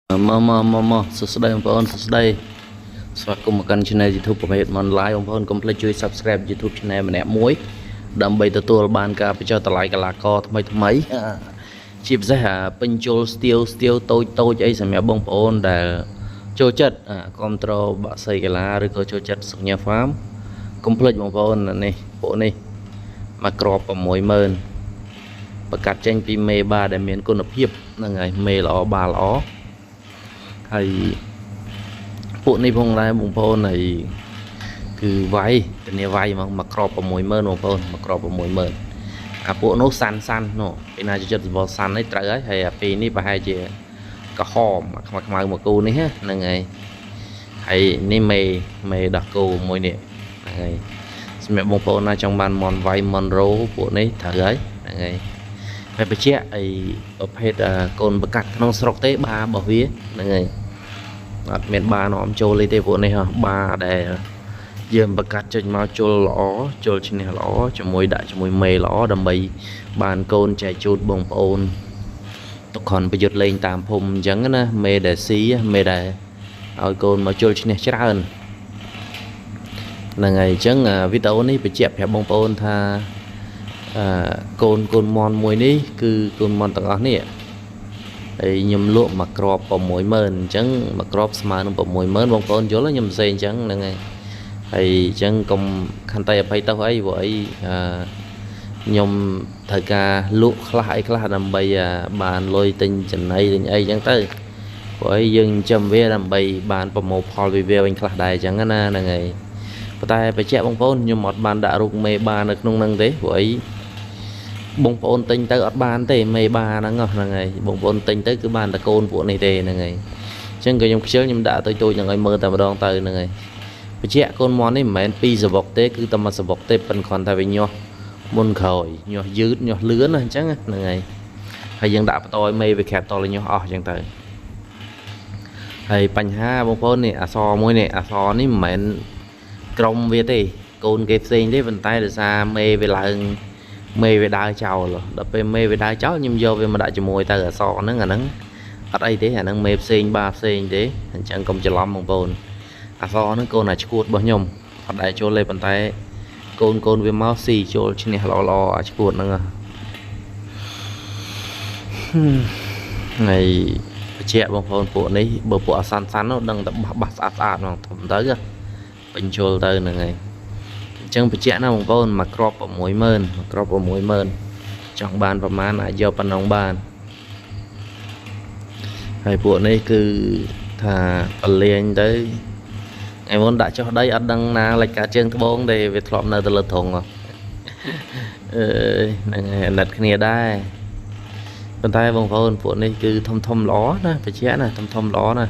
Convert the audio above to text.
មកសួស្តីបងប្អូនសួស្តីស្វាគមន៍មកកាន់ Channel YouTube ប្រភេទ Online បងប្អូនកុំភ្លេចជួយ Subscribe YouTube Channel ម្នាក់មួយដើម្បីទទួលបានការបញ្ចុះតម្លៃកីឡាករថ្មីជាពិសេសពេញជុលស្ទៀវតូចអីសម្រាប់បងប្អូនដែលចូលចិត្តគ្រប់ត្រូលបាក់សីកីឡាឬក៏ចូលចិត្តសញ្ញា Farm កុំភ្លេចបងប្អូននេះពួកនេះមកក្រប60000ប្រកាសចេញពីមេបាដែលមានគុណភាពហ្នឹងហើយមេល្អបាល្អហើយពួកនេះផងដែរបងប្អូនហើយគឺវាយធានាវាយមកក្រប60000បងប្អូនមកក្រប60000ពួកនោះសាន់នោះពីណាចិត្តសវល់សាន់នេះត្រូវហើយអាពីនេះប្រហែលជាក្រហមខ្មៅមកគូនេះហ្នឹងហើយនេះមេដោះគោមួយនេះហ្នឹងហើយសម្រាប់បងប្អូនណាចង់បានមន់វាយមន់រោពួកនេះត្រូវហើយហ្នឹងហើយហើយបញ្ជាក់អីប្រភេទកូនប្រកាសក្នុងស្រុកទេបារបស់វាហ្នឹងហើយអត់មានបានាំចូលទេពួកនេះបាដែលយើងប្រកាសចេញមកជុលល្អជុលឈ្នះល្អជាមួយដាក់ជាមួយមេល្អដើម្បីបានកូនចែកជូតបងប្អូនទុកខនប្រយុទ្ធលេងតាមភូមិអញ្ចឹងណាមេដែលស៊ីមេដែលឲ្យកូនមកជុលឈ្នះច្រើនហ្នឹងហើយអញ្ចឹងវីដេអូនេះបញ្ជាក់ប្រាប់បងប្អូនថាកូនមន់មួយនេះគឺកូនមន់ទាំងអស់នេះហើយខ្ញុំលក់មកក្រប60000អញ្ចឹងមកក្របស្មើនឹង60000បងប្អូនយល់ខ្ញុំផ្សេងអញ្ចឹងហ្នឹងហើយអញ្ចឹងកុំខន្តីអភ័យទៅអីព្រោះអីខ្ញុំត្រូវការលក់ខ្លះអីខ្លះដើម្បីបានលុយទិញចំណីទិញអីអញ្ចឹងទៅព្រោះអីយើងចាំវាដើម្បីបានប្រមូលផលវិវាវិញខ្លះដែរអញ្ចឹងណាហ្នឹងហើយប៉ុន្តែបញ្ជាក់បងប្អូនខ្ញុំអត់បានដាក់រូបមេបានៅក្នុងហ្នឹងទេព្រោះអីបងប្អូនទិញទៅអត់បានទេមេបាហ្នឹងហើយបងប្អូនទិញទៅគឺបានតែកូនពួកនេះទេហ្នឹងហើយអញ្ចឹងក៏ខ្ញុំខ្ជិលខ្ញុំដាក់តូចហ្នឹងឲ្យមើលតែម្ដងទៅហ្នឹងហើយបញ្ជាក់កូនមន់នេះមិនមែនពីសបុកទេគឺតែមកសបុកទេប៉ុន្តែគ្រាន់តែវាញាស់មុនក្រោយញាស់យឺតញាស់លឿនអញ្ចឹងហ្នឹងហើយយើងដាក់បន្តឲ្យមេវាខាប់តលញាស់អស់អញ្ចឹងទៅហើយបញ្ហាបងប្អូននេះអសមួយនេះអសនេះមិនមែនក្រុមវាទេកូនគេផ្សេងទេប៉ុន្តែដោយសារមេវាឡើងមេវាដើរចោលដល់ពេលមេវាដើរចោលខ្ញុំយកវាមកដាក់ជាមួយទៅអសហ្នឹងអាហ្នឹងអត់អីទេអាហ្នឹងមេផ្សេងបាផ្សេងទេអញ្ចឹងកុំច្រឡំបងប្អូនអសហ្នឹងកូនអាឈួតរបស់ខ្ញុំអត់ដែរចូលទេប៉ុន្តែកូនវាមកស៊ីចូលឈ្នះល្អអាឈួតហ្នឹងហើយបញ្ជាក់បងប្អូនពួកនេះបើពួកអាសាន់នោះដឹងតែបោះស្អាតហ្មងធំទៅបញ្ចូលទៅហ្នឹងហើយអញ្ចឹងបញ្ជាក់ណាបងប្អូនមកក្រប60000មកក្រប60000ចង់បានប្រមាណអាចយកប៉ុណ្ណឹងបានហើយពួកនេះគឺថាបលៀងទៅថ្ងៃមុនដាក់ចុះដីអត់ដឹងណាលិចកាជើងត្បូងទេវាធ្លាប់នៅទៅលើធុងហ្នឹងហើយអាណិតគ្នាដែរប៉ុន្តែបងប្អូនពួកនេះគឺធំល្អណាបញ្ជាក់ណាធំល្អណា